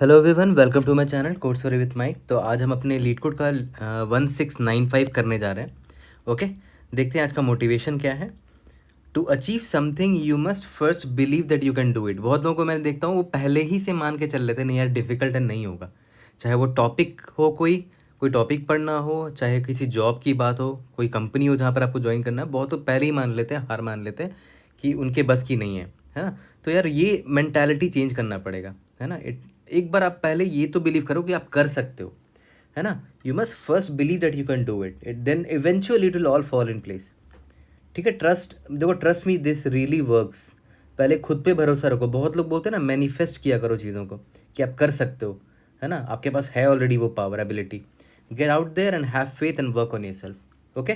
Hello everyone, welcome to my channel code story with Mike. तो आज हम अपने लीड कोड का 1695 करने जा रहे हैं। ओके, देखते हैं आज का मोटिवेशन क्या है। To achieve something you must first believe that you can do it. बहुत लोगों को मैं देखता हूँ वो पहले ही से मान के चल लेते हैं नहीं यार डिफ़िकल्ट है, नहीं होगा। चाहे वो टॉपिक हो, कोई टॉपिक पढ़ना हो, चाहे किसी जॉब की बात हो, कोई कंपनी हो जहाँ पर आपको ज्वाइन करना है, बहुत तो पहले ही मान लेते हैं, हार मान लेते हैं कि उनके बस की नहीं है ना। तो यार ये मेंटालिटी चेंज करना पड़ेगा, है ना। एक बार आप पहले ये तो बिलीव करो कि आप कर सकते हो, है ना। You must first believe that you can do it then eventually it will all fall in place. ठीक है, ट्रस्ट, देखो trust me this really works. पहले खुद पे भरोसा रखो। बहुत लोग बोलते हैं ना मैनिफेस्ट किया करो चीज़ों को कि आप कर सकते हो, है ना। आपके पास है ऑलरेडी वो power, ability. Get out there and have faith and work on yourself. Okay,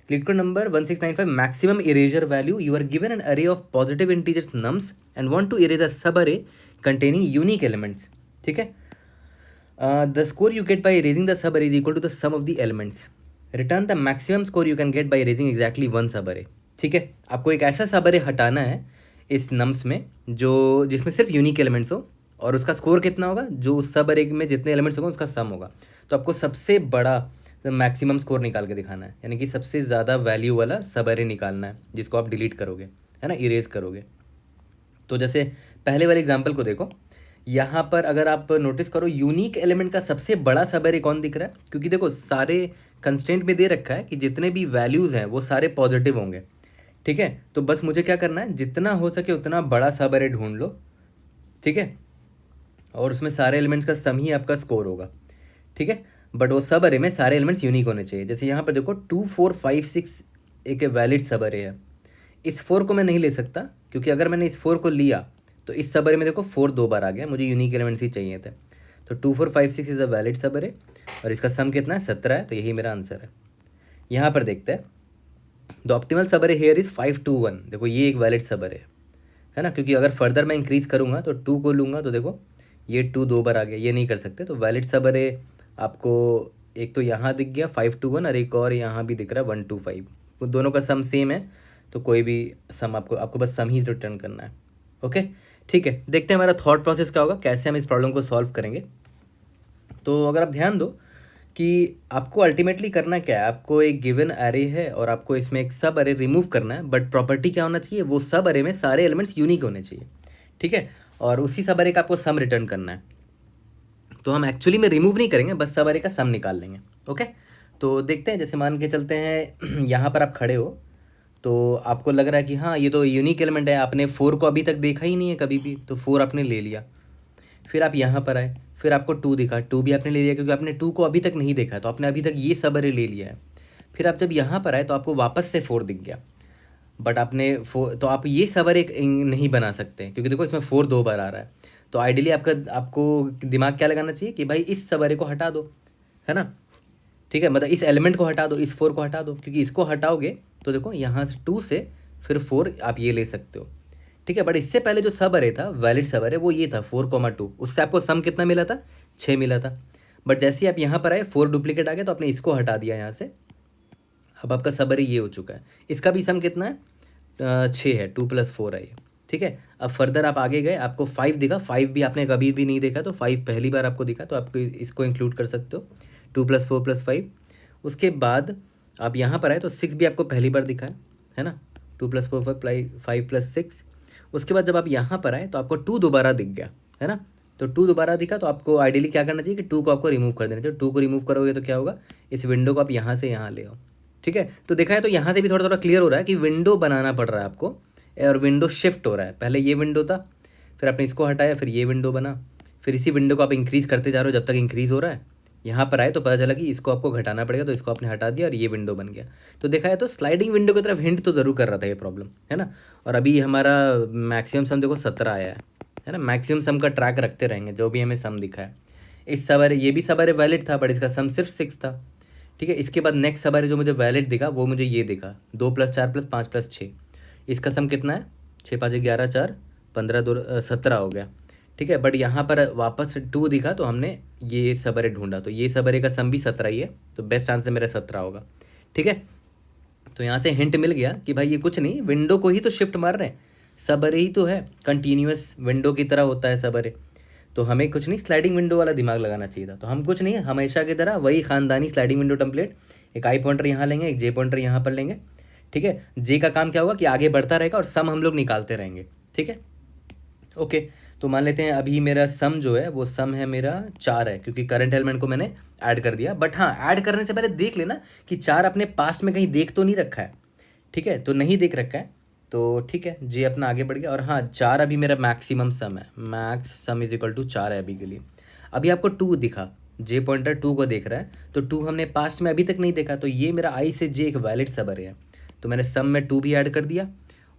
LeetCode number 1695, maximum erasure value. You are given an array of positive integers nums and want to erase a subarray containing unique elements. ठीक है, the score you get by erasing the sub array is equal to the sum of the elements. Return the maximum score you can get by erasing exactly one sub array. ठीक है, आपको एक ऐसा सब अरे हटाना है इस नम्स में जो जिसमें सिर्फ यूनिक एलिमेंट्स हो, और उसका स्कोर कितना होगा, जो उस सब अरे में जितने एलिमेंट्स होंगे उसका सम होगा। तो आपको सबसे बड़ा मैक्सिमम स्कोर निकाल के दिखाना है, यानी कि सबसे ज़्यादा वैल्यू वाला सब अरे निकालना है जिसको आप डिलीट करोगे, है ना, इरेज करोगे। तो जैसे पहले वाले एग्जाम्पल को देखो, यहाँ पर अगर आप नोटिस करो यूनिक एलिमेंट का सबसे बड़ा सब अरे कौन दिख रहा है, क्योंकि देखो सारे कंस्टेंट में दे रखा है कि जितने भी वैल्यूज़ हैं वो सारे पॉजिटिव होंगे। ठीक है, तो बस मुझे क्या करना है, जितना हो सके उतना बड़ा सब अरे ढूंढ लो। ठीक है, और उसमें सारे एलिमेंट्स का सम ही आपका स्कोर होगा। ठीक है, बट वो सब अरे में सारे एलिमेंट्स यूनिक होने चाहिए। जैसे यहाँ पर देखो 2 4 5 6 एक वैलिड सब अरे है। इस 4 को मैं नहीं ले सकता, क्योंकि अगर मैंने इस 4 को लिया तो इस सब अरे में देखो 4 दो बार आ गया, मुझे यूनिक एलिमेंट्स ही चाहिए थे। तो 2 4 5 6 इज़ अ वैलिड सब अरे, और इसका सम कितना है, 17 है। तो यही मेरा आंसर है। यहाँ पर देखते हैं, द ऑप्टिमल सब अरे हेयर इज़ 5 2 1। देखो ये एक वैलिड सब अरे है ना, क्योंकि अगर फर्दर मैं इंक्रीज़ करूँगा तो 2 को लूँगा तो देखो ये 2 दो बार आ गया, ये नहीं कर सकते। तो वैलिड सब अरे आपको एक तो यहाँ दिख गया 5 2 1, और एक और यहाँ भी दिख रहा है 1 2 5। वो दोनों का सम सेम है, तो कोई भी सम आपको बस सम ही रिटर्न करना है। ओके, ठीक है, देखते हैं हमारा थॉट प्रोसेस क्या होगा, कैसे हम इस प्रॉब्लम को सॉल्व करेंगे। तो अगर आप ध्यान दो कि आपको अल्टीमेटली करना क्या है, आपको एक गिवन अरे है और आपको इसमें एक सब अरे रिमूव करना है, बट प्रॉपर्टी क्या होना चाहिए, वो सब अरे में सारे एलिमेंट्स यूनिक होने चाहिए। ठीक है, और उसी सब अरे का आपको सम रिटर्न करना है। तो हम एक्चुअली में रिमूव नहीं करेंगे, बस सब अरे का सम निकाल लेंगे। ओके, तो देखते हैं, जैसे मान के चलते हैं यहाँ पर आप खड़े हो, तो आपको लग रहा है कि हाँ ये तो यूनिक एलिमेंट है, आपने 4 को अभी तक देखा ही नहीं है कभी भी, तो 4 आपने ले लिया। फिर आप यहाँ पर आए, फिर आपको 2 दिखा, 2 भी आपने ले लिया क्योंकि आपने 2 को अभी तक नहीं देखा है, तो आपने अभी तक ये सब अरे ले लिया है। फिर आप जब यहाँ पर आए तो आपको वापस से 4 दिख गया, बट आपने 4, तो आप ये सब अरे नहीं बना सकते क्योंकि देखो इसमें 4 दो बार आ रहा है। तो आइडियली आपको दिमाग क्या लगाना चाहिए कि भाई इस सब अरे को हटा दो, है ना। ठीक है, मतलब इस एलिमेंट को हटा दो, इस 4 को हटा दो, क्योंकि इसको हटाओगे तो देखो यहाँ से 2 से फिर 4 आप ये ले सकते हो। ठीक है, बट इससे पहले जो सब अरे था, वैलिड सब अरे, वो ये था 4, 2। उससे आपको सम कितना मिला था, 6 मिला था। बट जैसे ही आप यहाँ पर आए 4 डुप्लीकेट आ गया, तो आपने इसको हटा दिया यहाँ से। अब आपका सब अरे ये हो चुका है। इसका भी सम कितना है, 6 है, 2 + 4 है ये। ठीक है, अब फर्दर आप आगे गए, आपको 5 दिखा, 5 भी आपने कभी भी नहीं देखा, तो 5 पहली बार आपको दिखा, तो आपको इसको इंक्लूड कर सकते हो, 2 + 4 + 5। उसके बाद आप यहाँ पर आए तो 6 भी आपको पहली बार दिखा है ना, 2 + 4 5 + 6। उसके बाद जब आप यहाँ पर आए तो आपको 2 दोबारा दिख गया, है ना। तो 2 दोबारा दिखा, तो आपको आइडियली क्या करना चाहिए कि 2 को आपको रिमूव कर देना चाहिए। 2 को रिमूव करोगे तो क्या होगा, इस विंडो को आप यहाँ से यहाँ ले आओ। ठीक है, तो देखा है तो यहाँ से भी थोड़ा थोड़ा क्लियर हो रहा है कि विंडो बनाना पड़ रहा है आपको, और विंडो शिफ्ट हो रहा है। पहले ये विंडो था, फिर आपने इसको हटाया, फिर ये विंडो बना, फिर इसी विंडो को आप इंक्रीज़ करते जा रहे हो जब तक इंक्रीज़ हो रहा है। यहाँ पर आए तो पता चला कि इसको आपको घटाना पड़ेगा, तो इसको आपने हटा दिया और ये विंडो बन गया। तो देखा है तो स्लाइडिंग विंडो की तरफ हिंट तो ज़रूर कर रहा था ये प्रॉब्लम, है ना। और अभी हमारा मैक्सिमम सम देखो 17 आया है ना। मैक्सिमम सम का ट्रैक रखते रहेंगे, जो भी हमें सम दिखा है। इस सवारे ये भी सवारे वैलिड था, बट इसका सम सिर्फ 6 था। ठीक है, इसके बाद नेक्स्ट सवारे जो मुझे वैलिड दिखा वो मुझे ये दिखा, 2 + 4 + 5 + 6। इसका सम कितना है, 6 5 11 4 15 2 17 हो गया। ठीक है, बट यहाँ पर वापस 2 दिखा, तो हमने ये सबरे ढूंढा, तो ये सबरे का सम भी 17 ही है, तो बेस्ट आंसर मेरा 17 होगा। ठीक है, तो यहाँ से हिंट मिल गया कि भाई ये कुछ नहीं, विंडो को ही तो शिफ्ट मार रहे हैं, सबरे ही तो है, कंटिन्यूस विंडो की तरह होता है सबरे। तो हमें कुछ नहीं स्लाइडिंग विंडो वाला दिमाग लगाना चाहिए था। तो हम कुछ नहीं, हमेशा की तरह वही ख़ानदानी स्लाइडिंग विंडो टेम्पलेट, एक आई पॉइंटर यहाँ लेंगे, एक जे पॉइंटर यहाँ पर लेंगे। ठीक है, जे का काम क्या होगा कि आगे बढ़ता रहेगा और सम हम लोग निकालते रहेंगे। ठीक है, ओके। तो मान लेते हैं अभी मेरा सम जो है वो सम है मेरा 4 है, क्योंकि करंट एलिमेंट को मैंने ऐड कर दिया। बट हाँ, ऐड करने से पहले देख लेना कि 4 अपने पास्ट में कहीं देख तो नहीं रखा है। ठीक है, तो नहीं देख रखा है तो ठीक है, जे अपना आगे बढ़ गया। और हाँ, 4 अभी मेरा मैक्सिमम सम है, max sum is equal to 4 है अभी के लिए। अभी आपको 2 दिखा, जे पॉइंटर 2 को देख रहा है, तो 2 हमने पास्ट में अभी तक नहीं देखा, तो ये मेरा आई से जे एक वैलिड सब है। तो मैंने सम में 2 भी ऐड कर दिया,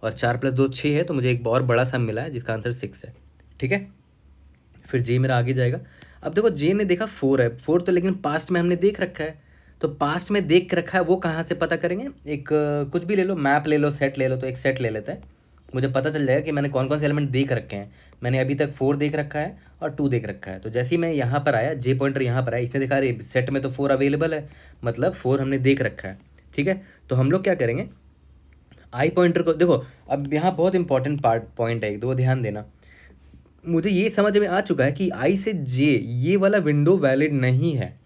और 4 + 2 6 है, तो मुझे एक और बड़ा सम मिला है जिसका आंसर 6 है। ठीक है, फिर जे मेरा आगे जाएगा। अब देखो जे ने देखा 4 है, 4 तो लेकिन पास्ट में हमने देख रखा है, तो पास्ट में देख रखा है वो कहाँ से पता करेंगे? एक कुछ भी ले लो, मैप ले लो, सेट ले लो। तो एक सेट ले लेते हैं, मुझे पता चल जाएगा कि मैंने कौन कौन से एलिमेंट देख रखे हैं। मैंने अभी तक 4 देख रखा है और 2 देख रखा है। तो जैसे ही मैं यहाँ पर आया, जे पॉइंटर यहाँ पर आया, इसने देखा अरे सेट में तो 4 अवेलेबल है, मतलब 4 हमने देख रखा है। ठीक है, तो हम लोग क्या करेंगे, आई पॉइंटर को देखो। अब यहाँ बहुत इंपॉर्टेंट पॉइंट है, एक दो ध्यान देना। मुझे ये समझ में आ चुका है कि आई से जे ये वाला विंडो वैलिड नहीं है,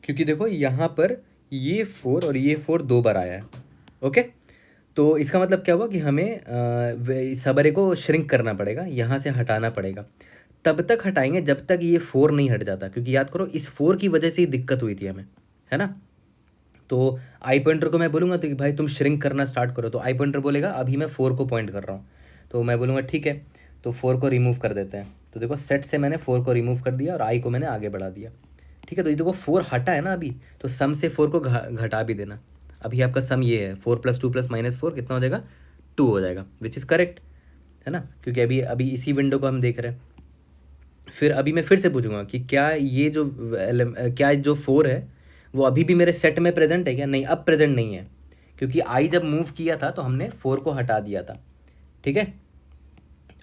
क्योंकि देखो यहाँ पर ये 4 और ये 4 2 बार आया है। ओके, तो इसका मतलब क्या हुआ कि हमें सब अरे को श्रिंक करना पड़ेगा, यहाँ से हटाना पड़ेगा। तब तक हटाएंगे जब तक ये 4 नहीं हट जाता, क्योंकि याद करो इस 4 की वजह से ही दिक्कत हुई थी हमें, है ना। तो आई पॉइंटर को मैं बोलूँगा तो कि भाई तुम श्रिंक करना स्टार्ट करो, तो आई पॉइंटर बोलेगा अभी मैं 4 को पॉइंट कर रहा हूँ। तो मैं बोलूँगा ठीक है, तो 4 को रिमूव कर देते हैं। तो देखो सेट से मैंने 4 को रिमूव कर दिया और आई को मैंने आगे बढ़ा दिया। ठीक है, तो ये देखो 4 हटा है ना अभी, तो सम से 4 को घटा भी देना। अभी आपका सम ये है 4 + 2 + -4 कितना हो जाएगा? 2 हो जाएगा, विच इज़ करेक्ट, है ना, क्योंकि अभी अभी इसी विंडो को हम देख रहे हैं। फिर अभी मैं फिर से पूछूंगा कि क्या ये जो क्या जो 4 है वो अभी भी मेरे सेट में प्रेजेंट है क्या? नहीं, अब प्रेजेंट नहीं है, क्योंकि आई जब मूव किया था तो हमने 4 को हटा दिया था। ठीक है,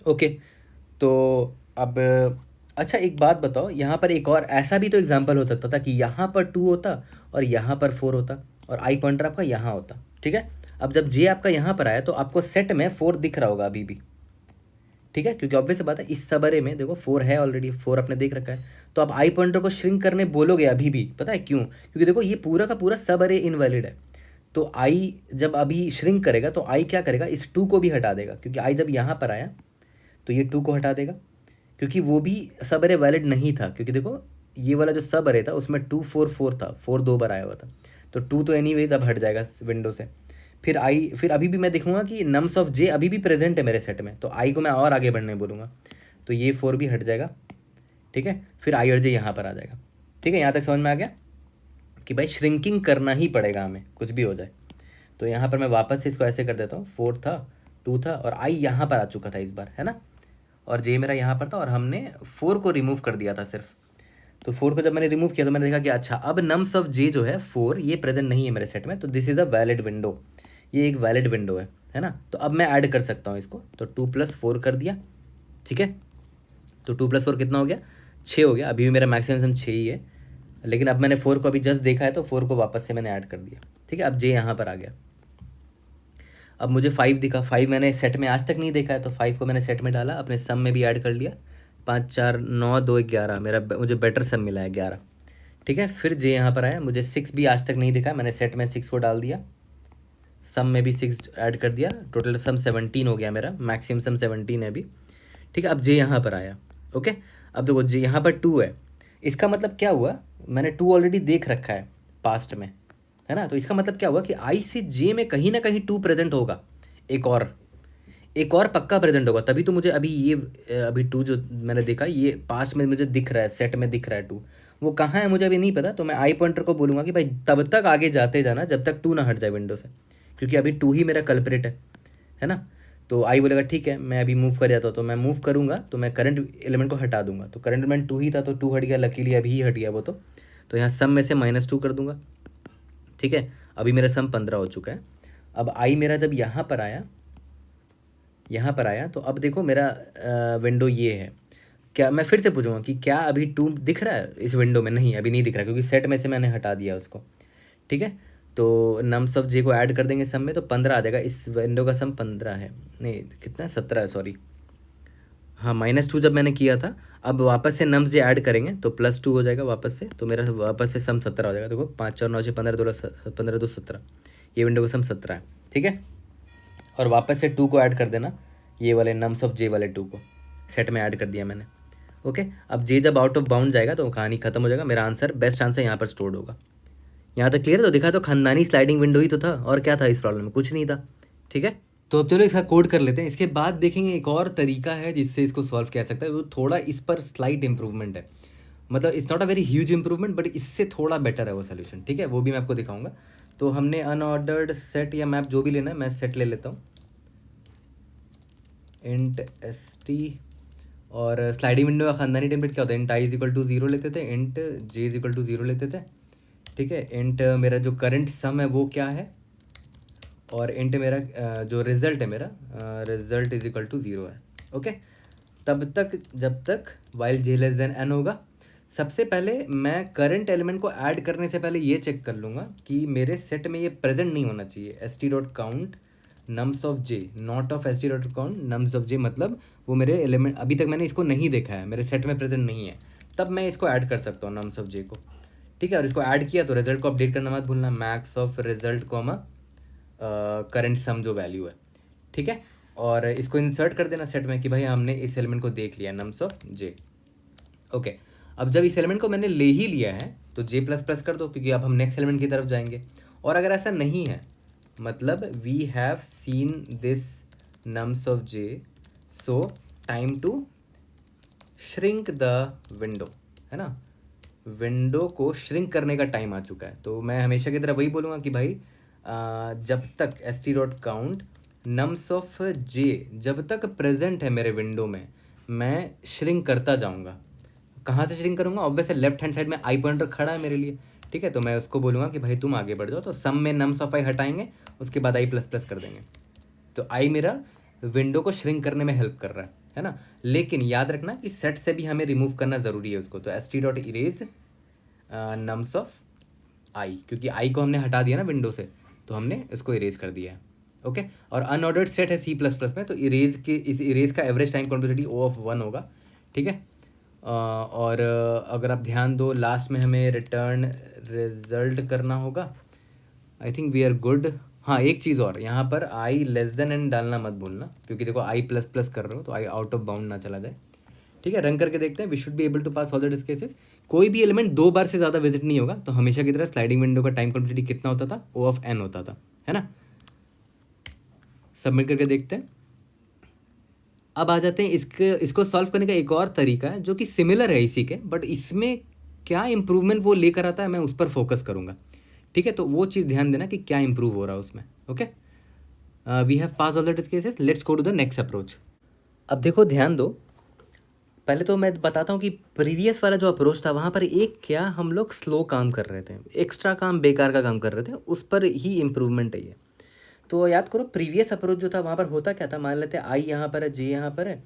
ओके। तो अब अच्छा एक बात बताओ, यहाँ पर एक और ऐसा भी तो एग्जांपल हो सकता था कि यहाँ पर 2 होता और यहाँ पर 4 होता और आई पॉइंटर आपका यहाँ होता। ठीक है, अब जब जे आपका यहाँ पर आया तो आपको सेट में 4 दिख रहा होगा अभी भी। ठीक है, क्योंकि ऑब्वियस बात है इस सबरे में देखो 4 है ऑलरेडी, 4 आपने देख रखा है। तो आप आई पॉइंटर को श्रिंक करने बोलोगे अभी भी, पता है क्यों? क्योंकि देखो ये पूरा का पूरा सब अरे इनवैलिड है। तो आई जब अभी श्रिंक करेगा तो आई क्या करेगा, इस 2 को भी हटा देगा, क्योंकि आई जब यहाँ पर आया तो ये 2 को हटा देगा, क्योंकि वो भी सब अरे वैलिड नहीं था। क्योंकि देखो ये वाला जो सब अरे था उसमें 2 4 4 था, 4 2 बार आया हुआ था, तो 2 तो एनीवेज अब हट जाएगा विंडो से। फिर अभी भी मैं देखूंगा कि नम्स ऑफ जे अभी भी प्रेजेंट है मेरे सेट में, तो आई को मैं और आगे बढ़ने बोलूँगा, तो ये 4 भी हट जाएगा। ठीक है, फिर आई और जे यहाँ पर आ जाएगा। ठीक है, यहाँ तक समझ में आ गया कि भाई श्रिंकिंग करना ही पड़ेगा हमें, कुछ भी हो जाए। तो यहाँ पर मैं वापस से इसको ऐसे कर देता हूँ, 4 था, 2 था और आई यहाँ पर आ चुका था इस बार, है ना, और जे मेरा यहाँ पर था और हमने 4 को रिमूव कर दिया था सिर्फ। तो 4 को जब मैंने रिमूव किया तो मैंने देखा कि अच्छा अब नम्स ऑफ जे जो है 4 ये प्रेजेंट नहीं है मेरे सेट में, तो this is a valid window, ये एक वैलिड विंडो है ना। तो अब मैं ऐड कर सकता हूँ इसको, तो 2 + 4 कर दिया। ठीक है, तो 2 + 4 कितना हो गया? 6 हो गया। अभी भी मेरा मैक्सिमम 6 ही है, लेकिन अब मैंने 4 को अभी जस्ट देखा है तो 4 को वापस से मैंने ऐड कर दिया। ठीक है, अब जे यहाँ पर आ गया। अब मुझे 5 दिखा, 5 मैंने सेट में आज तक नहीं देखा है, तो 5 को मैंने सेट में डाला, अपने सम में भी ऐड कर लिया। 5 4 9 2 11 मेरा मुझे बेटर सम मिला है 11। ठीक है, फिर जे यहाँ पर आया, मुझे 6 भी आज तक नहीं दिखा, मैंने सेट में 6 को डाल दिया, सम में भी 6 ऐड कर दिया, टोटल सम 17 हो गया मेरा, मैक्सिमम सम 17 है अभी। ठीक है, अब जे यहाँ पर आया। ओके, अब देखो जे यहाँ पर 2 है, इसका मतलब क्या हुआ, मैंने 2 ऑलरेडी देख रखा है पास्ट में, है ना। तो इसका मतलब क्या हुआ कि आई से जे में कहीं ना कहीं 2 प्रेजेंट होगा, एक और पक्का प्रेजेंट होगा, तभी तो मुझे अभी ये अभी 2 जो मैंने देखा ये पास्ट में मुझे दिख रहा है, सेट में दिख रहा है 2, वो कहाँ है मुझे अभी नहीं पता। तो मैं आई पॉइंटर को बोलूँगा कि भाई तब तक आगे जाते जाना जब तक 2 ना हट जाए विंडो से, क्योंकि अभी 2 ही मेरा कल्परेट है ना। तो आई बोलेगा ठीक है मैं अभी मूव कर जाता हूँ, तो मैं मूव करूँगा तो मैं करंट एलिमेंट को हटा दूंगा, तो करंट एलिमेंट 2 ही था तो 2 हट गया, लकीली अभी ही हट गया वो तो यहाँ सम में से -2 कर दूंगा। ठीक है, अभी मेरा सम 15 हो चुका है। अब आई मेरा जब यहाँ पर आया तो अब देखो मेरा विंडो ये है। क्या मैं फिर से पूछूंगा कि क्या अभी 2 दिख रहा है इस विंडो में? नहीं, अभी नहीं दिख रहा, क्योंकि सेट में से मैंने हटा दिया उसको। ठीक है, तो नम्स ऑफ जे को ऐड कर देंगे सम में, तो 15 आ जाएगा। इस विंडो का सम 15 है, नहीं कितना है, 17 है, सॉरी। हाँ -2 जब मैंने किया था, अब वापस से नम्स जे ऐड करेंगे तो +2 हो जाएगा वापस से, तो मेरा वापस से सम 17 हो जाएगा। देखो 5 4 9 6 15 2 17, ये विंडो का सम 17 है, ठीक है। और वापस से 2 को ऐड कर देना, ये वाले नम्स ऑफ जे वाले 2 को सेट में ऐड कर दिया मैंने। ओके, अब जे जब आउट ऑफ बाउंड जाएगा तो कहानी खत्म हो जाएगा, मेरा आंसर बेस्ट आंसर यहाँ पर स्टोर्ड होगा। यहाँ तक क्लियर है? तो दिखा तो खानदानी स्लाइडिंग विंडो ही तो था, और क्या था इस प्रॉब्लम में? कुछ नहीं था, ठीक है। तो अब चलो इसका कोड कर लेते हैं, इसके बाद देखेंगे एक और तरीका है जिससे इसको सॉल्व किया जा सकता है, वो थोड़ा इस पर स्लाइट इंप्रूवमेंट है, मतलब it's not a very huge improvement but इससे थोड़ा बेटर है वो सोल्यूशन, ठीक है। वो भी मैं आपको दिखाऊंगा। तो हमने अनऑर्डर्ड सेट या मैप जो भी लेना है, मैं सेट ले लेता हूँ, इंट st, और स्लाइडिंग विंडो का खानदानी टेम्पलेट क्या होता है? Int i is equal to 0 लेते थे, int j is equal to 0 लेते थे, ठीक है। इंट मेरा जो करंट सम है वो क्या है, और इंट मेरा जो रिजल्ट है मेरा, रिजल्ट इज इक्वल टू 0 है, ओके। तब तक जब तक while j less than n होगा, सबसे पहले मैं करंट एलिमेंट को ऐड करने से पहले ये चेक कर लूँगा कि मेरे सेट में ये प्रेजेंट नहीं होना चाहिए। st.count nums of j, not of st.count nums of j, मतलब वो मेरे एलिमेंट, अभी तक मैंने इसको नहीं देखा है, मेरे सेट में प्रेजेंट नहीं है, तब मैं इसको ऐड कर सकता हूँ नम्स ऑफ j को, ठीक है। और इसको ऐड किया तो रिजल्ट को अपडेट करना मत भूलना, max of result comma current सम जो वैल्यू है, ठीक है। और इसको इंसर्ट कर देना सेट में कि भाई हमने इस एलिमेंट को देख लिया, नम्स ऑफ j, ओके। अब जब इस एलिमेंट को मैंने ले ही लिया है तो j प्लस प्लस कर दो, क्योंकि अब हम नेक्स्ट एलिमेंट की तरफ जाएंगे। और अगर ऐसा नहीं है, मतलब we have seen this nums of j, so time to shrink the window, है ना, विंडो को श्रिंक करने का टाइम आ चुका है। तो मैं हमेशा की तरह वही बोलूँगा कि भाई जब तक st.count नम्स ऑफ j जब तक प्रेजेंट है मेरे विंडो में, मैं श्रिंक करता जाऊँगा। कहाँ से श्रिंक करूँगा? ऑब्वियसली लेफ्ट हैंड साइड में आई पॉइंटर खड़ा है मेरे लिए, ठीक है। तो मैं उसको बोलूँगा कि भाई तुम आगे बढ़ जाओ, तो सम में नम्स ऑफ आई हटाएंगे, उसके बाद आई प्लस प्लस कर देंगे, तो आई मेरा विंडो को श्रिंक करने में हेल्प कर रहा है ना। लेकिन याद रखना कि सेट से भी हमें रिमूव करना ज़रूरी है उसको, तो st.erase नम्स ऑफ आई, क्योंकि आई को हमने हटा दिया ना विंडो से, तो हमने इसको इरेज कर दिया है, ओके। और अनऑर्डर्ड सेट है C++ में, तो इरेज के इस इरेज का एवरेज टाइम कॉम्प्लेक्सिटी O(1) होगा, ठीक है। और अगर आप ध्यान दो, लास्ट में हमें रिटर्न रिजल्ट करना होगा, I think we are good. हाँ, एक चीज़ और, यहाँ पर आई लेस देन एन डालना मत भूलना, क्योंकि देखो आई प्लस प्लस कर रहे हो तो आई आउट ऑफ बाउंड ना चला जाए, ठीक है। रन करके देखते हैं, we should be able to pass all the test cases. कोई भी एलिमेंट 2 बार से ज़्यादा विजिट नहीं होगा, तो हमेशा की तरह स्लाइडिंग विंडो का टाइम कॉम्प्लेक्सिटी कितना होता था? O(n) होता था, है ना। सबमिट करके देखते हैं। अब आ जाते हैं इसको सॉल्व करने का एक और तरीका है जो कि सिमिलर है इसी के, बट इसमें क्या इम्प्रूवमेंट वो लेकर आता है मैं उस पर फोकस करूँगा, ठीक है। तो वो चीज़ ध्यान देना कि क्या इंप्रूव हो रहा है उसमें, okay. We have pass all the test cases, let's go to the next approach. अब देखो ध्यान दो, पहले तो मैं बताता हूँ कि प्रीवियस वाला जो अप्रोच था वहाँ पर एक क्या हम लोग स्लो काम कर रहे थे, एक्स्ट्रा काम, बेकार का काम कर रहे थे, उस पर ही इम्प्रूवमेंट है ये। तो याद करो प्रीवियस अप्रोच जो था वहाँ पर होता क्या था, मान लेते हैं आई यहाँ पर है, जे यहाँ पर है,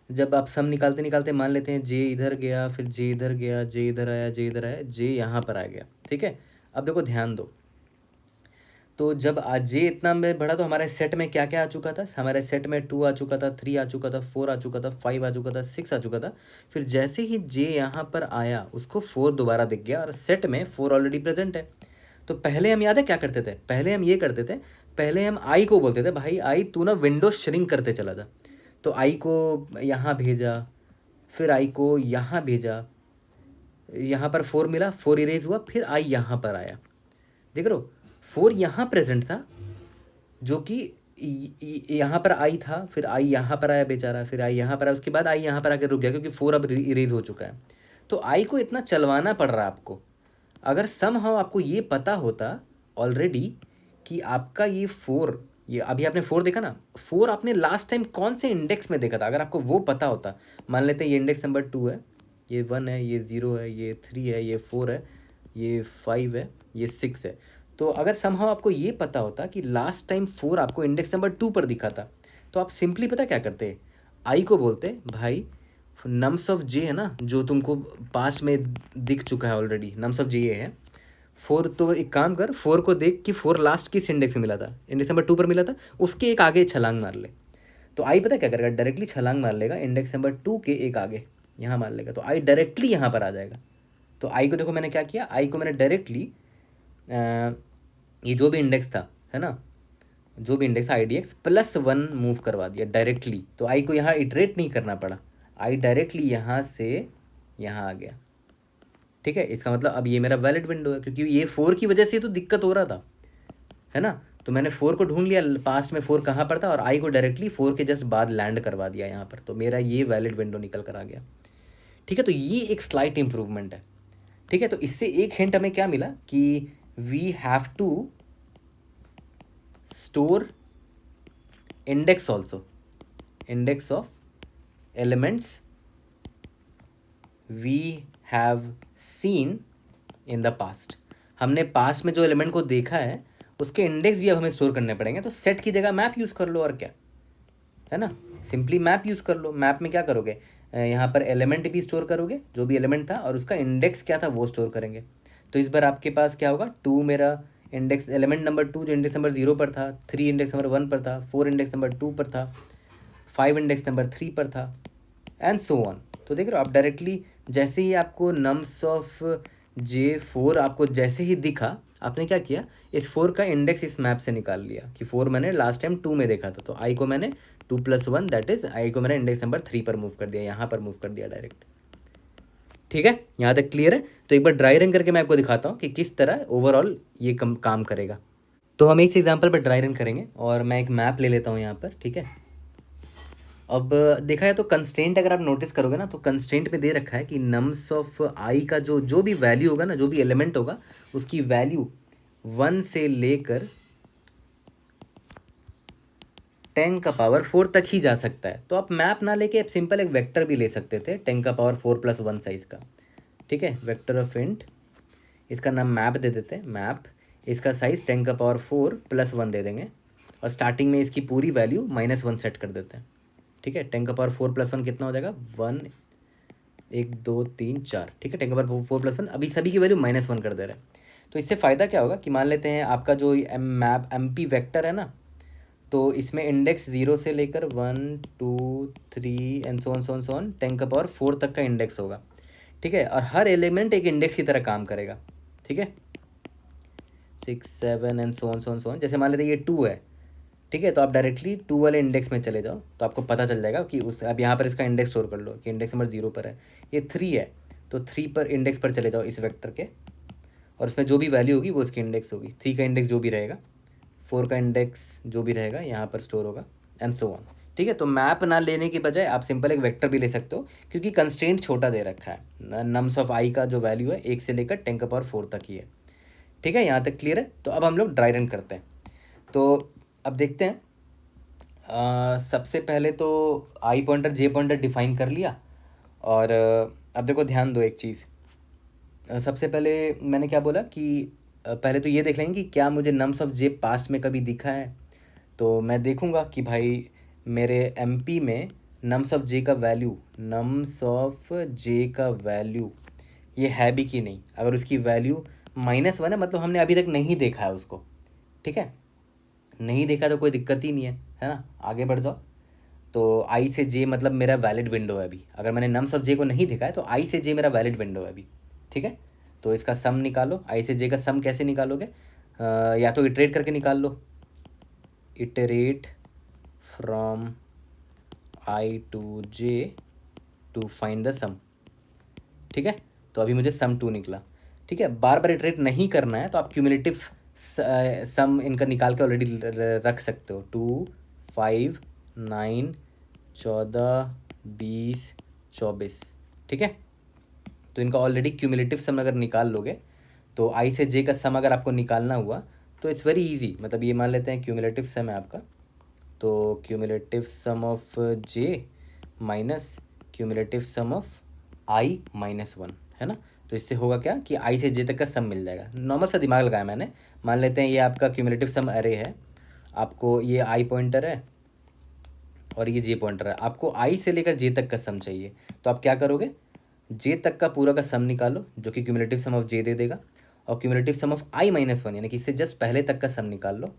जब आप सम निकालते निकालते मान लेते हैं जे इधर गया, फिर जे इधर गया, जे इधर आया, जे इधर आया, जे यहाँ पर आ गया, ठीक है। अब देखो ध्यान दो, तो जब आज जे इतना में बढ़ा तो हमारे सेट में क्या क्या आ चुका था? हमारे सेट में 2 आ चुका था, 3 आ चुका था, 4 आ चुका था, 5 आ चुका था, 6 आ चुका था। फिर जैसे ही जे यहाँ पर आया उसको 4 दोबारा दिख गया, और सेट में 4 ऑलरेडी प्रेजेंट है। तो पहले हम याद है क्या करते थे? पहले हम ये करते थे, पहले हम आई को बोलते थे भाई आई तू ना विंडो श्रिंक करते चला जा। तो आई को यहाँ भेजा, फिर आई को यहाँ भेजा, यहाँ पर 4 मिला, 4 इरेज हुआ, फिर आई यहाँ पर आया, देख रहे हो 4 यहाँ प्रेजेंट था, जो कि यहाँ पर आई था, फिर आई यहाँ पर आया बेचारा, फिर आई यहाँ पर आया, उसके बाद आई यहाँ पर आकर रुक गया क्योंकि 4 अब इरेज हो चुका है। तो आई को इतना चलवाना पड़ रहा है आपको। अगर समहाउ आपको ये पता होता ऑलरेडी कि आपका ये 4, ये अभी आपने 4 देखा ना, 4 आपने लास्ट टाइम कौन से इंडेक्स में देखा था, अगर आपको वो पता होता, मान लेते हैं ये इंडेक्स नंबर 2 है, ये 1 है, ये 0 है, ये 3 है, ये 4 है, ये 5 है, ये 6 है। तो अगर समहाउ आपको ये पता होता कि लास्ट टाइम 4 आपको इंडेक्स नंबर 2 पर दिखा था, तो आप सिंपली पता क्या करते, आई को बोलते भाई नम्स ऑफ जे है ना, जो तुमको पास्ट में दिख चुका है ऑलरेडी, नम्स ऑफ जे ये है 4। तो एक काम कर, 4 को देख कि 4 लास्ट किस इंडेक्स में मिला था, इंडेक्स नंबर 2 पर मिला था, उसके एक आगे छलांग मार ले। तो आई पता है क्या करेगा, डायरेक्टली छलांग मार लेगा इंडेक्स नंबर 2 के एक आगे, यहाँ मार लेगा, तो आई डायरेक्टली यहाँ पर आ जाएगा। तो आई को देखो मैंने क्या किया, आई को मैंने डायरेक्टली ये जो भी इंडेक्स था है ना, जो भी index I D x +1 move करवा दिया डायरेक्टली। तो आई को यहाँ इटरेट नहीं करना पड़ा, आई डायरेक्टली यहाँ से यहाँ आ गया। ठीक है, इसका मतलब अब ये मेरा वैलिड विंडो है, क्योंकि ये 4 की वजह से तो दिक्कत हो रहा था है ना। तो मैंने 4 को ढूंढ लिया, पास्ट में 4 कहाँ पर था, और आई को डायरेक्टली 4 के जस्ट बाद लैंड करवा दिया यहाँ पर, तो मेरा ये वैलिड विंडो निकल कर आ गया। ठीक है, तो ये एक स्लाइट इंप्रूवमेंट है। ठीक है, तो इससे एक हिंट हमें क्या मिला कि we have to store index also, index of elements we have seen in the past. हमने पास्ट में जो एलिमेंट को देखा है उसके इंडेक्स भी अब हमें स्टोर करने पड़ेंगे। तो सेट की जगह मैप यूज़ कर लो, और क्या है ना, सिंपली मैप यूज़ कर लो। मैप में क्या करोगे, यहाँ पर एलिमेंट भी स्टोर करोगे, जो भी एलिमेंट था और उसका इंडेक्स क्या था वो स्टोर करेंगे। तो इस बार आपके पास क्या होगा, 2 मेरा इंडेक्स एलिमेंट नंबर 2 जो इंडेक्स नंबर 0 पर था, 3 इंडेक्स नंबर 1 पर था, 4 इंडेक्स नंबर 2 पर था, 5 इंडेक्स नंबर 3 पर था, एंड सो ऑन। तो देख रहे हो आप, डायरेक्टली जैसे ही आपको नम्स ऑफ J4 आपको जैसे ही दिखा, आपने क्या किया, इस 4 का इंडेक्स इस मैप से निकाल लिया कि 4 मैंने लास्ट टाइम 2 में देखा था, तो आई को मैंने 2+1 दैट इज आई को मैंने इंडेक्स नंबर 3 पर मूव कर दिया, यहाँ पर मूव कर दिया डायरेक्ट। ठीक है, यहाँ तक क्लियर है। तो एक बार ड्राई रन करके मैं आपको दिखाता हूँ कि किस तरह ओवरऑल ये काम करेगा। तो हम इस एग्जाम्पल पर ड्राई रन करेंगे, और मैं एक मैप ले लेता हूँ यहाँ पर। ठीक है, अब देखा है तो कंस्ट्रेंट अगर आप नोटिस करोगे ना, तो कंस्ट्रेंट में दे रखा है कि नम्स ऑफ आई का जो भी वैल्यू होगा ना, जो भी एलिमेंट होगा उसकी वैल्यू 1 से लेकर 10⁴ तक ही जा सकता है। तो आप मैप ना लेके आप सिंपल एक वेक्टर भी ले सकते थे 10⁴ + 1 साइज़ का। ठीक है, वेक्टर ऑफ इंट, इसका नाम मैप दे देते हैं, मैप, इसका साइज़ 10⁴ + 1 दे देंगे, और स्टार्टिंग में इसकी पूरी वैल्यू -1 सेट कर देते हैं। ठीक है, 10⁴ + 1 कितना हो जाएगा, 1 1 2 3 4। ठीक है, 10⁴ + 1, अभी सभी की वैल्यू -1 कर दे रहे हैं। तो इससे फ़ायदा क्या होगा कि मान लेते हैं आपका जो मैप MP वेक्टर है ना, तो इसमें इंडेक्स 0 से लेकर 1 2 3 एंड सो ऑन 10⁴ तक का इंडेक्स होगा। ठीक है, और हर एलिमेंट एक इंडेक्स की तरह काम करेगा। ठीक है, 6 7 एंड सो ऑन। जैसे मान लेते हैं ये 2 है, ठीक है, तो आप डायरेक्टली 2 वाले इंडेक्स में चले जाओ, तो आपको पता चल जाएगा कि उस अब यहाँ पर इसका इंडेक्स स्टोर कर लो कि इंडेक्स नंबर 0 पर है। ये 3 है, तो 3 पर इंडेक्स पर चले जाओ इस वेक्टर के, और उसमें जो भी वैल्यू होगी वो इसकी इंडेक्स होगी। 3 का इंडेक्स जो भी रहेगा, 4 का इंडेक्स जो भी रहेगा यहाँ पर स्टोर होगा, एंड सो ऑन। ठीक है, तो मैप ना लेने की बजाय आप सिंपल एक वेक्टर भी ले सकते हो, क्योंकि कंस्ट्रेंट छोटा दे रखा है, नम्स ऑफ आई का जो वैल्यू है 1 से लेकर 10⁴ तक ही है। ठीक है, यहाँ तक क्लियर है। तो अब हम लोग ड्राई रन करते हैं। तो अब देखते हैं, सबसे पहले तो आई पॉइंटर जे पॉइंटर डिफाइन कर लिया, और अब देखो ध्यान दो एक चीज़। सबसे पहले मैंने क्या बोला कि पहले तो ये देख लेंगे कि क्या मुझे नम्स ऑफ जे पास्ट में कभी दिखा है। तो मैं देखूँगा कि भाई मेरे MP में नम्स ऑफ जे का वैल्यू, नम्स ऑफ जे का वैल्यू ये है भी कि नहीं। अगर उसकी वैल्यू -1 है, मतलब हमने अभी तक नहीं देखा है उसको। ठीक है, नहीं देखा तो कोई दिक्कत ही नहीं है ना, आगे बढ़ जाओ। तो आई से जे मतलब मेरा वैलिड विंडो है अभी। अगर मैंने नम्स ऑफ जे को नहीं देखा है तो आई से जे मेरा वैलिड विंडो है अभी। ठीक है, तो इसका सम निकालो। आई से जे का सम कैसे निकालोगे, या तो इटरेट करके निकाल लो, iterate from I to J to find the sum. ठीक है, तो अभी मुझे सम 2 निकला। ठीक है, बार बार इटरेट नहीं करना है, तो आप क्यूमुलेटिव सम इनका निकाल के ऑलरेडी रख सकते हो। 2 5 9 14 20 24। ठीक है, तो इनका ऑलरेडी क्यूमुलेटिव सम अगर निकाल लोगे, तो आई से जे का सम अगर आपको निकालना हुआ तो इट्स वेरी इजी। मतलब ये मान लेते हैं क्यूमुलेटिव सम है आपका, तो cumulative sum of J minus cumulative sum of I -1 है ना। तो इससे होगा क्या कि आई से जे तक का सम मिल जाएगा। नॉर्मल सा दिमाग लगाया मैंने। मान लेते हैं ये आपका क्यूमुलेटिव सम अरे है, आपको ये आई पॉइंटर है और ये जे पॉइंटर है, आपको आई से लेकर जे तक का सम चाहिए। तो आप क्या करोगे, जे तक का पूरा का सम निकालो जो कि क्यूमुलेटिव सम ऑफ जे दे देगा, और क्यूमुलेटिव सम ऑफ आई -1 यानी कि इससे जस्ट पहले तक का सम निकाल लो।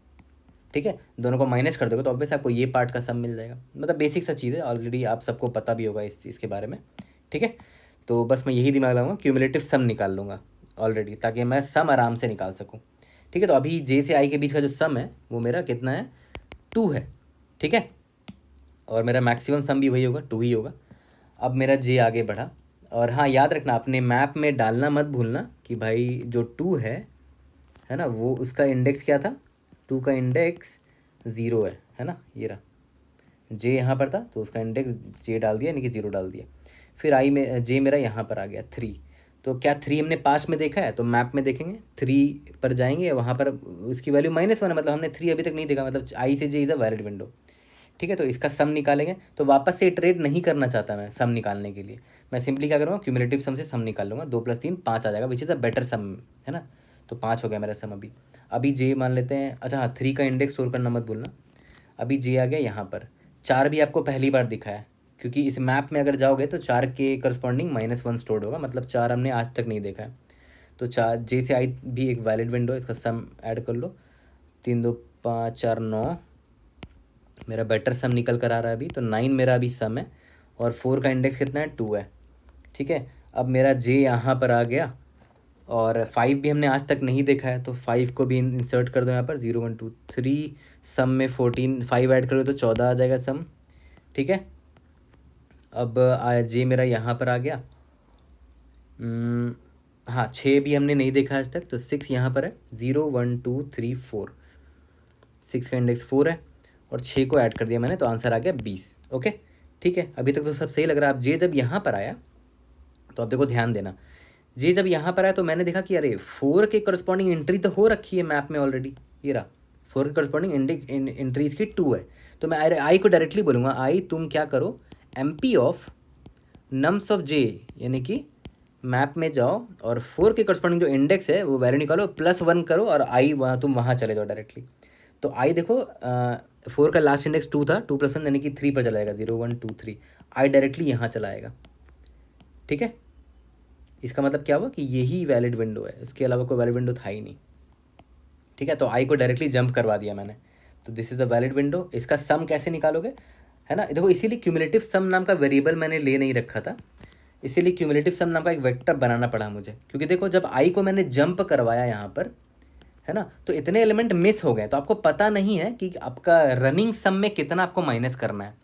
ठीक है, दोनों को माइनस कर दोगे तो ऑब्वियस आपको ये पार्ट का सम मिल जाएगा। मतलब बेसिक सा चीज़ है, ऑलरेडी आप सबको पता भी होगा इस चीज़ के बारे में। ठीक है, तो बस मैं यही दिमाग लगाऊंगा, क्यूमुलेटिव सम निकाल लूँगा ऑलरेडी, ताकि मैं सम आराम से निकाल सकूँ। ठीक है, तो अभी जे से आई के बीच का जो सम है वो मेरा कितना है, 2 है। ठीक है, और मेरा मैक्सिमम सम भी वही होगा, 2 ही होगा। अब मेरा जे आगे बढ़ा, और हाँ याद रखना अपने मैप में डालना मत भूलना कि भाई जो 2 है ना, वो उसका इंडेक्स क्या था, 2 का इंडेक्स 0 है ना, ये रहा जे यहाँ पर था तो उसका इंडेक्स जे डाल दिया, यानी कि 0 डाल दिया। फिर आई में जे मेरा यहाँ पर आ गया 3। तो क्या 3 हमने पास में देखा है, तो मैप में देखेंगे 3 पर जाएंगे, वहाँ पर उसकी वैल्यू -1 है, मतलब हमने 3 अभी तक नहीं देखा, मतलब आई से जे इज़ अ वैलिड विंडो। ठीक है, तो इसका सम निकालेंगे, तो वापस से इटरेट नहीं करना चाहता मैं सम निकालने के लिए। मैं सिंपली क्या करूँगा, क्यूमुलेटिव सम से सम निकाल लूँगा, 2 + 3 5 आ जाएगा, विच इज़ अ बेटर सम, है ना। तो 5 हो गया मेरा सम अभी। अभी जे मान लेते हैं, अच्छा हाँ 3 का इंडेक्स स्टोर करना मत भूलना। अभी जे आ गया यहाँ पर, 4 भी आपको पहली बार दिखा है, क्योंकि इस मैप में अगर जाओगे तो 4 के करस्पॉन्डिंग -1 स्टोर्ड होगा, मतलब 4 हमने आज तक नहीं देखा है। तो 4 जे से आई भी एक वैलिड विंडो है, इसका सम ऐड कर लो, 3 2 5 4 9, मेरा बेटर सम निकल कर आ रहा है अभी, तो 9 मेरा अभी सम है, और 4 का इंडेक्स कितना है, 2 है। ठीक है, अब मेरा जे यहाँ पर आ गया, और 5 भी हमने आज तक नहीं देखा है, तो 5 को भी इंसर्ट कर दो यहाँ पर, 0 1 2 3, सम में 14, 5 ऐड करोगे तो 14 आ जाएगा सम। ठीक है, अब जे मेरा यहाँ पर आ गया, हाँ 6 भी हमने नहीं देखा आज तक, तो 6 यहाँ पर है, 0 1 2 3 4, 6 का इंडेक्स 4 है, और 6 को ऐड कर दिया मैंने, तो आंसर आ गया 20। ओके, ठीक है, अभी तक तो सब सही लग रहा है। अब जे जब यहाँ पर आया तो अब देखो ध्यान देना, जे जब यहाँ पर आया तो मैंने देखा कि अरे 4 के करस्पॉन्डिंग एंट्री तो हो रखी है मैप में ऑलरेडी, ये रहा 4 के करस्पॉन्डिंग एंट्री इसकी 2 है। तो मैं आई को डायरेक्टली बोलूँगा, आई तुम क्या करो, MP ऑफ नम्स ऑफ जे, यानी कि मैप में जाओ और 4 के करस्पॉन्डिंग जो इंडेक्स है वो वैल्यू निकालो, +1 करो, और आई वहाँ तुम वहाँ चले जाओ डायरेक्टली। तो आई देखो 4 का लास्ट इंडेक्स 2 था, 2 + 1 यानी कि 3 पर चलाएगा, 0 1 2 3, आई डायरेक्टली यहाँ चलाएगा। ठीक है, इसका मतलब क्या हुआ कि यही वैलिड विंडो है, इसके अलावा कोई वैलिड विंडो था ही नहीं। ठीक है, तो आई को डायरेक्टली जंप करवा दिया मैंने, तो this is a valid window. इसका सम कैसे निकालोगे, है ना, देखो इसीलिए क्यूमुलेटिव सम नाम का वेरिएबल मैंने ले नहीं रखा था, इसीलिए क्यूमुलेटिव सम नाम का एक वेक्टर बनाना पड़ा मुझे, क्योंकि देखो जब आई को मैंने जंप करवाया यहाँ पर, है ना, तो इतने एलिमेंट मिस हो गए, तो आपको पता नहीं है कि आपका रनिंग सम में कितना आपको माइनस करना है,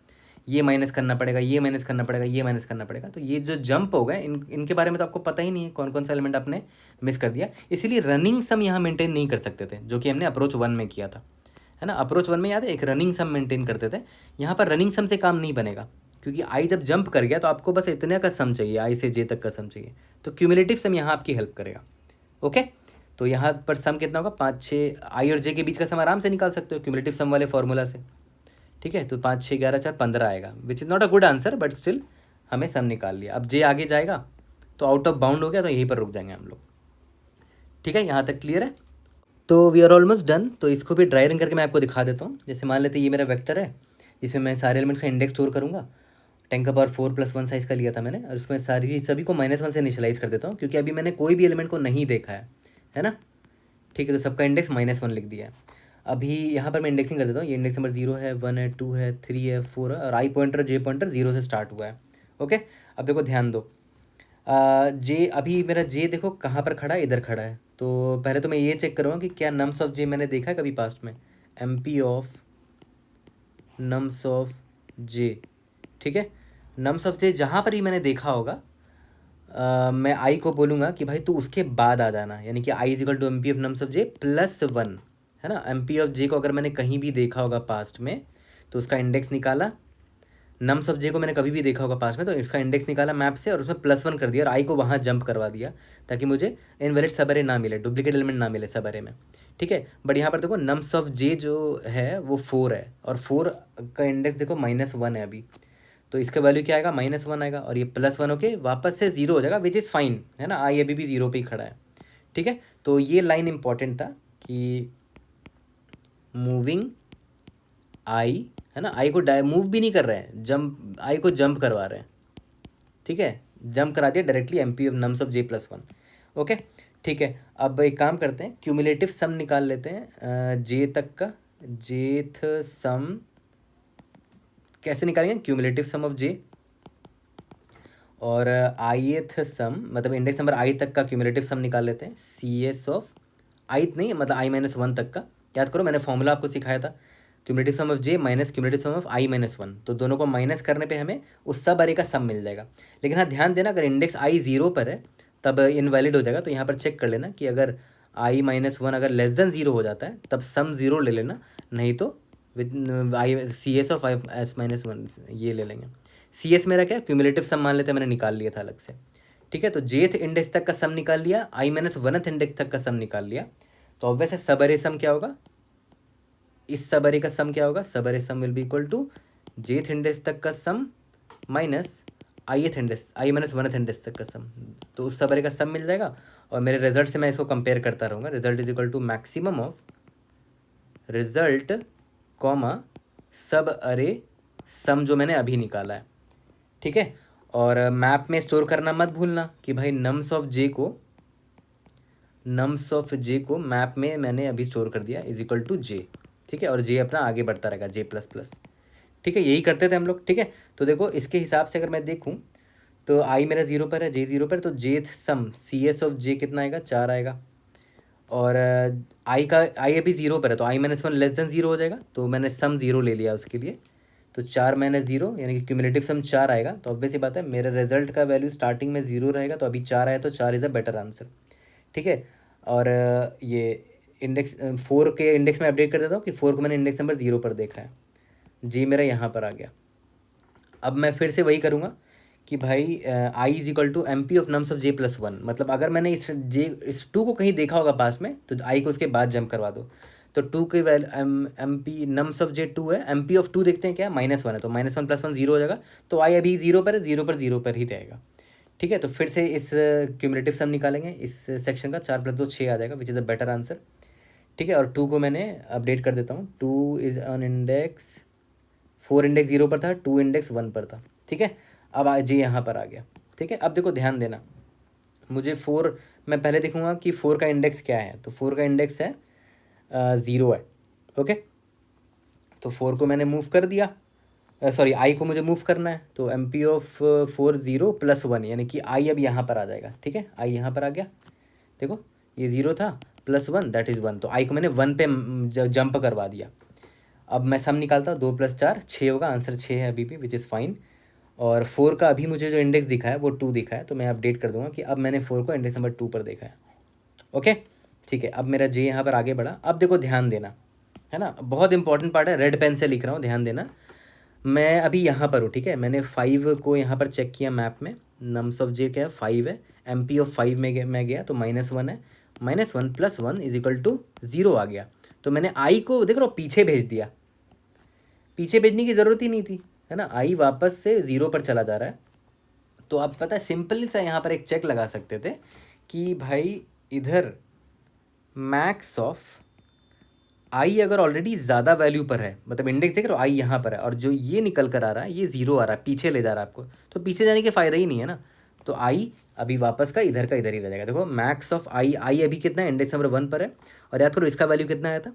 ये माइनस करना पड़ेगा, ये माइनस करना पड़ेगा, ये माइनस करना पड़ेगा। तो ये जो जंप हो गए इनके बारे में तो आपको पता ही नहीं है कौन कौन सा एलिमेंट आपने मिस कर दिया, इसीलिए रनिंग सम यहाँ मेंटेन नहीं कर सकते थे, जो कि हमने अप्रोच 1 में किया था, है ना। अप्रोच 1 में याद है एक रनिंग सम मेंटेन करते थे, यहाँ पर रनिंग सम से काम नहीं बनेगा, क्योंकि आई जब जंप कर गया तो आपको बस इतने का सम चाहिए, आई से जे तक का सम चाहिए, तो क्यूमुलेटिव सम यहाँ आपकी हेल्प करेगा। ओके, तो यहाँ पर सम कितना होगा, 5 6, आई और जे के बीच का सम आराम से निकाल सकते हो क्यूमुलेटिव सम वाले फॉर्मूला से। ठीक है, तो 5 6 11 4 15 आएगा, which is not a good answer, but still हमें सम निकाल लिया। अब जे आगे जाएगा तो आउट ऑफ बाउंड हो गया, तो यहीं पर रुक जाएंगे हम लोग। ठीक है, यहाँ तक क्लियर है। तो वी आर ऑलमोस्ट डन, तो इसको भी ड्राई रन करके मैं आपको दिखा देता हूँ। जैसे मान लेते हैं ये मेरा वेक्टर है, जिसमें मैं सारे एलिमेंट का इंडेक्स स्टोर करूँगा, 10⁻4 + 1 साइज़ का लिया था मैंने, और उसमें सभी को -1 से इनिशियलाइज़ कर देता हूँ, क्योंकि अभी मैंने कोई भी एलिमेंट को नहीं देखा है ना। ठीक है, तो सबका इंडेक्स -1 लिख दिया है। अभी यहाँ पर मैं इंडेक्सिंग कर देता हूँ, ये इंडेक्स नंबर 0 है, 1 है, 2 है, 3 है, 4 है, और आई पॉइंटर जे पॉइंटर 0 से स्टार्ट हुआ है। ओके, अब देखो ध्यान दो, जे अभी मेरा जे देखो कहाँ पर खड़ा है, इधर खड़ा है। तो पहले तो मैं ये चेक करूँगा कि क्या नम्स ऑफ जे मैंने देखा है कभी पास्ट में, MP ऑफ नम्स ऑफ जे। ठीक है, नम्स ऑफ जे जहाँ पर ही मैंने देखा होगा, मैं आई को बोलूँगा कि भाई तू उसके बाद आ जाना, यानी कि I is equal to MP of nums of J +1, है ना। MP ऑफ जे को अगर मैंने कहीं भी देखा होगा पास्ट में, तो उसका इंडेक्स निकाला, नम्स ऑफ जे को मैंने कभी भी देखा होगा पास्ट में, तो इसका इंडेक्स निकाला मैप से, और उसमें +1 कर दिया, और आई को वहाँ जंप करवा दिया, ताकि मुझे इनवैलिड सब अरे ना मिले, डुप्लीकेट एलिमेंट ना मिले सब अरे में। ठीक है, बट यहाँ पर देखो नम्स ऑफ जे जो है वो 4 है, और 4 का इंडेक्स देखो -1 है अभी, तो इसका वैल्यू क्या आएगा, -1 आएगा, और ये +1 होके वापस से 0 हो जाएगा, विच इज़ फाइन, है ना। आई अभी भी 0 पे ही खड़ा है। ठीक है, तो ये लाइन इंपॉर्टेंट था कि मूविंग आई, है ना, आई को मूव भी नहीं कर रहे हैं, जंप, आई को जंप करवा रहे हैं। ठीक है, जंप करा दिया directly MP of nums of J +1। Okay, ठीक है, अब एक काम करते हैं, क्यूमुलेटिव सम निकाल लेते हैं जे तक का, जेथ सम कैसे निकालेंगे, क्यूमुलेटिव सम ऑफ जे, और आईएथ सम मतलब इंडेक्स नंबर आई तक का क्यूमुलेटिव सम निकाल लेते हैं, सी एस ऑफ आई नहीं मतलब i-1 तक का। याद करो मैंने फॉर्मूला आपको सिखाया था, cumulative sum of J minus cumulative sum of i-1, तो दोनों को माइनस करने पे हमें उस सब अरे का सम मिल जाएगा। लेकिन हाँ ध्यान देना, अगर इंडेक्स आई 0 पर है तब इनवैलिड हो जाएगा, तो यहाँ पर चेक कर लेना कि अगर i-1 अगर लेस देन 0 हो जाता है तब सम 0 ले लेना, नहीं तो with I C S of i-1 ये ले लेंगे। सी एस मेरा क्या क्यूमुलेटिव सम मान लेते हैं, मैंने निकाल लिया था अलग से। ठीक है, तो जेथ इंडेक्स तक का सम निकाल लिया, i-1th इंडेक्स तक का सम निकाल लिया, तो ऑब्वियस है सब अरे सम क्या होगा, इस सब अरे का सम क्या होगा, सब अरे सम विल बी इक्वल टू जेथ इंडेक्स तक का सम माइनस i-1th इंडेक्स तक का सम, तो उस सब अरे का सम मिल जाएगा। और मेरे रिजल्ट से मैं इसको कंपेयर करता रहूँगा, result is equal to maximum of result comma सब अरे सम जो मैंने अभी निकाला है। ठीक है, और मैप में स्टोर करना मत भूलना कि भाई नम्स ऑफ जे को मैप में मैंने अभी स्टोर कर दिया इज इक्वल टू जे। ठीक है, और जे अपना आगे बढ़ता रहेगा जे प्लस प्लस। ठीक है, यही करते थे हम लोग। ठीक है, तो देखो इसके हिसाब से अगर मैं देखूँ तो आई मेरा 0 पर है, जे 0 पर, तो जेथ सम सी एस ऑफ जे कितना आएगा, 4 आएगा। और आई अभी 0 पर है तो i-1 लेस देन 0 हो जाएगा, तो मैंने सम 0 ले लिया उसके लिए, तो 4 माइनस 0 यानी कि क्यूमुलेटिव सम 4 आएगा। तो ऑब्वियस ही बात है मेरा रिजल्ट का वैल्यू स्टार्टिंग में 0 रहेगा, तो अभी 4 आया तो 4 इज़ अ बेटर आंसर। ठीक है, और ये इंडेक्स 4 के इंडेक्स में अपडेट कर देता हूँ कि 4 को मैंने इंडेक्स नंबर 0 पर देखा है, जी मेरा यहाँ पर आ गया। अब मैं फिर से वही करूँगा कि भाई I is equal to M P of nums of J plus 1, मतलब अगर मैंने इस 2 को कहीं देखा होगा पास में तो आई को उसके बाद जंप करवा दो। तो 2 के val M P nums of J 2 है, एम पी ऑफ 2 देखते हैं क्या, -1 है, तो -1 + 1 0 हो जाएगा, तो आई अभी 0 पर है, 0 पर ही रहेगा। ठीक है, तो फिर से इस क्यूमुलेटिव सम निकालेंगे इस सेक्शन का, 4 + 2 6 आ जाएगा, which is a better answer. ठीक है, और 2 को मैंने अपडेट कर देता हूँ, 2 इज़ ऑन इंडेक्स 4 इंडेक्स 0 पर था, 2 इंडेक्स 1 पर था। ठीक है, अब जी यहाँ पर आ गया। ठीक है, अब देखो ध्यान देना, मुझे 4 मैं पहले देखूँगा कि 4 का इंडेक्स क्या है, तो 4 का इंडेक्स है 0 है। ओके, तो 4 को मैंने मूव कर दिया, सॉरी आई को मुझे मूव करना है, तो एम पी ऑफ 4 0 + 1 यानी कि आई अब यहाँ पर आ जाएगा। ठीक है, आई यहाँ पर आ गया, देखो ये 0 था +1 दैट इज़ 1, तो आई को मैंने 1 पे जंप करवा दिया। अब मैं सम निकालता हूँ, 2 + 4 6 होगा, आंसर 6 है अभी भी, विच इज़ फाइन। और 4 का अभी मुझे जो इंडेक्स दिखा है वो 2 दिखा है, तो मैं अपडेट कर दूंगा कि अब मैंने 4 को इंडेक्स नंबर 2 पर देखा है। ओके, ठीक है, अब मेरा जे यहाँ पर आगे बढ़ा। अब देखो ध्यान देना, है ना, बहुत इंपॉर्टेंट पार्ट है, रेड पेन से लिख रहा हूँ, ध्यान देना। मैं अभी यहाँ पर हूँ, ठीक है, मैंने 5 को यहाँ पर चेक किया मैप में, नम्स ऑफ जे क्या है 5 है, एम पी ऑफ 5 में मैं गया तो -1 है, -1 + 1 इज इक्वल टू 0 आ गया। तो मैंने आई को देख लो पीछे भेज दिया, पीछे भेजने की ज़रूरत ही नहीं थी, है ना, आई वापस से 0 पर चला जा रहा है। तो आप पता है सिंपल सा यहाँ पर एक चेक लगा सकते थे कि भाई इधर मैक्स ऑफ आई अगर ऑलरेडी ज़्यादा वैल्यू पर है, मतलब इंडेक्स देख रहे हो आई यहाँ पर है और जो ये निकल कर आ रहा है ये 0 आ रहा है, पीछे ले जा रहा है आपको, तो पीछे जाने के फ़ायदा ही नहीं है ना। तो आई अभी वापस का इधर ही रह जाएगा। देखो मैक्स ऑफ आई अभी कितना है, इंडेक्स नंबर 1 पर है, और याद करो इसका वैल्यू कितना आया था,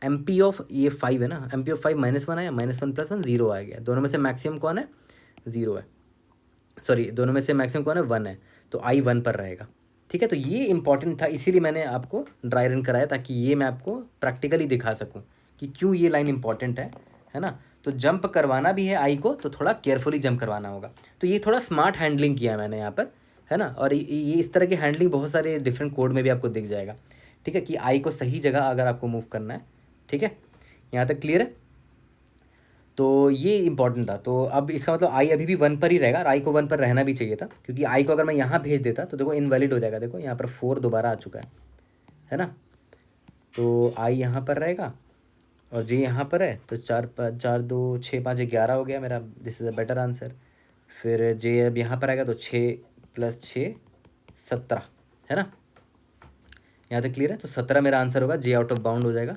एम पी ऑफ ये 5 है ना, एम पी ऑफ 5 -1 आया, -1 + 1 0 आ गया, दोनों में से मैक्सिमम कौन है, 0 है, सॉरी दोनों में से मैक्सिमम कौन है, 1 है, तो आई 1 पर रहेगा। ठीक है, तो ये इंपॉर्टेंट था, इसीलिए मैंने आपको ड्राई रन कराया ताकि ये मैं आपको प्रैक्टिकली दिखा सकूं कि क्यों ये लाइन इंपॉर्टेंट है ना। तो जंप करवाना भी है आई को तो थोड़ा केयरफुली जंप करवाना होगा, तो ये थोड़ा स्मार्ट हैंडलिंग किया मैंने यहाँ पर, है ना, और ये इस तरह की हैंडलिंग बहुत सारे डिफरेंट कोड में भी आपको दिख जाएगा। ठीक है, कि आई को सही जगह अगर आपको मूव करना है। ठीक है, यहाँ तक क्लियर है, तो ये इंपॉर्टेंट था। तो अब इसका मतलब आई अभी भी 1 पर ही रहेगा, और आई को 1 पर रहना भी चाहिए था, क्योंकि आई को अगर मैं यहाँ भेज देता तो देखो इनवैलिड हो जाएगा, देखो यहाँ पर 4 दोबारा आ चुका है ना, तो आई यहाँ पर रहेगा और जे यहाँ पर है, तो 4 2 6 5 11 हो गया मेरा, this is a better answer. फिर जे अब यहाँ पर आएगा तो 6 + 6 17, है ना, यहाँ तक क्लियर है, तो 17 मेरा आंसर होगा, जे आउट ऑफ बाउंड हो जाएगा।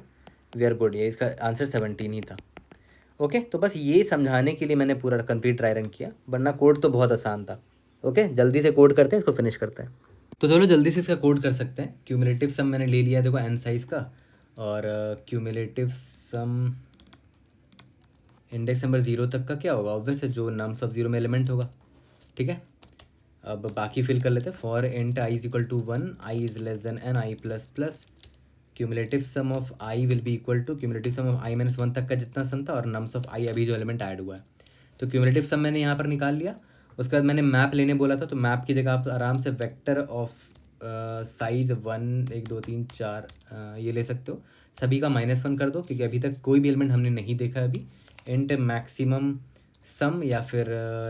वी आर गुड, ये इसका आंसर 17 ही था। ओके, तो बस ये समझाने के लिए मैंने पूरा कंप्लीट ट्राई रन किया, वरना कोड तो बहुत आसान था। ओके, जल्दी से कोड करते हैं, इसको फिनिश करते हैं। तो चलो जल्दी से इसका कोड कर सकते हैं। क्यूमुलेटिव सम मैंने ले लिया देखो एन साइज़ का, और क्यूमुलेटिव सम इंडेक्स नंबर 0 तक का क्या होगा, ऑब्वियस है जो नम्स ऑफ 0 में एलिमेंट होगा, ठीक है। अब बाकी फिल कर लेते हैं। For int I is equal to 1, I is less than N I plus plus cumulative sum of I will be equal to cumulative sum of I minus 1 तक का जितना सम था और नम्स ऑफ आई अभी जो एलिमेंट ऐड हुआ है। तो क्यूमुलेटिव सम मैंने यहाँ पर निकाल लिया। उसके बाद मैंने मैप लेने बोला था, तो मैप की जगह आप आराम से वेक्टर ऑफ साइज 1 1 2 3 4 ये ले सकते हो। सभी का -1 कर दो क्योंकि अभी तक कोई भी एलिमेंट हमने नहीं देखा है अभी। इंट मैक्सिमम सम या फिर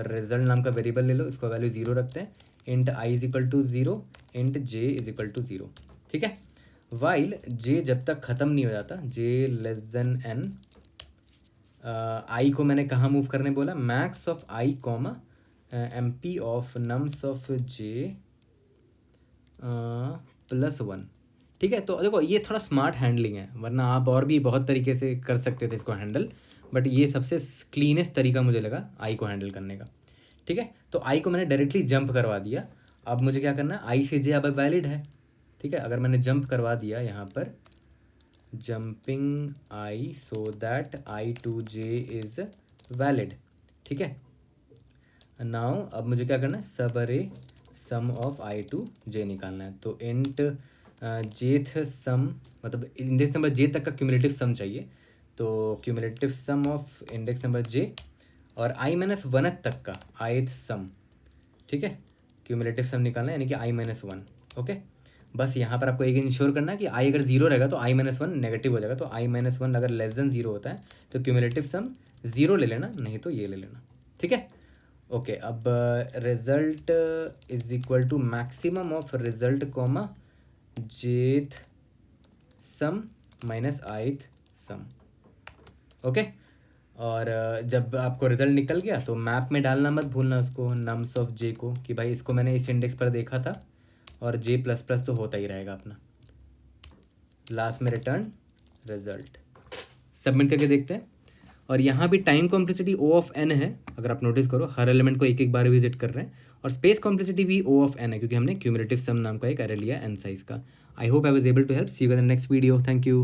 रिजल्ट नाम का वेरिएबल ले लो, इसको वैल्यू 0 रखते हैं। Int I is equal to 0, int J is equal to 0, ठीक है। वाइल जे जब तक ख़त्म नहीं हो जाता, J less than N, I को मैंने कहाँ मूव करने बोला, max of I comma M P of nums of J +1, ठीक है। तो देखो ये थोड़ा स्मार्ट हैंडलिंग है, वरना आप और भी बहुत तरीके से कर सकते थे इसको हैंडल, बट ये सबसे क्लीनेस्ट तरीका मुझे लगा आई को हैंडल करने का, ठीक है। तो आई को मैंने डायरेक्टली जंप करवा दिया। अब मुझे क्या करना है, आई से जे अब वैलिड है, ठीक है। अगर मैंने जंप करवा दिया यहाँ पर, jumping I so that I to J is valid, ठीक है। नाउ अब मुझे क्या करना है, सब अरे सम ऑफ आई टू जे निकालना है। तो इंट जेथ सम, मतलब इंडेक्स नंबर जे तक का क्यूमुलेटिव सम चाहिए, तो cumulative sum of index number J और i-1 तक का ith सम, ठीक है। क्यूमुलेटिव सम निकालना है यानी कि i-1, ओके। बस यहाँ पर आपको एक इंश्योर करना है कि i अगर 0 रहेगा तो i-1 नेगेटिव हो जाएगा, तो i-1 अगर लेस देन 0 होता है तो क्यूमुलेटिव सम 0 ले लेना, नहीं तो ये ले लेना, ठीक है। ओके, अब result is equal to maximum of result comma jth sum minus ith sum, okay. और जब आपको रिजल्ट निकल गया तो मैप में डालना मत भूलना उसको, नम्स ऑफ जे को, कि भाई इसको मैंने इस इंडेक्स पर देखा था और जे प्लस प्लस तो होता ही रहेगा अपना। लास्ट में रिटर्न रिजल्ट, सबमिट करके देखते हैं। और यहाँ भी time complexity O of n है, अगर आप नोटिस करो हर एलिमेंट को एक एक बार विजिट कर रहे हैं। और स्पेस कॉम्प्लेक्सिटी भी O ऑफ n है क्योंकि हमने क्यूमुलेटिव सम नाम का एक एरे लिया n साइज का। I hope I was able to help. See you in the next video, thank you.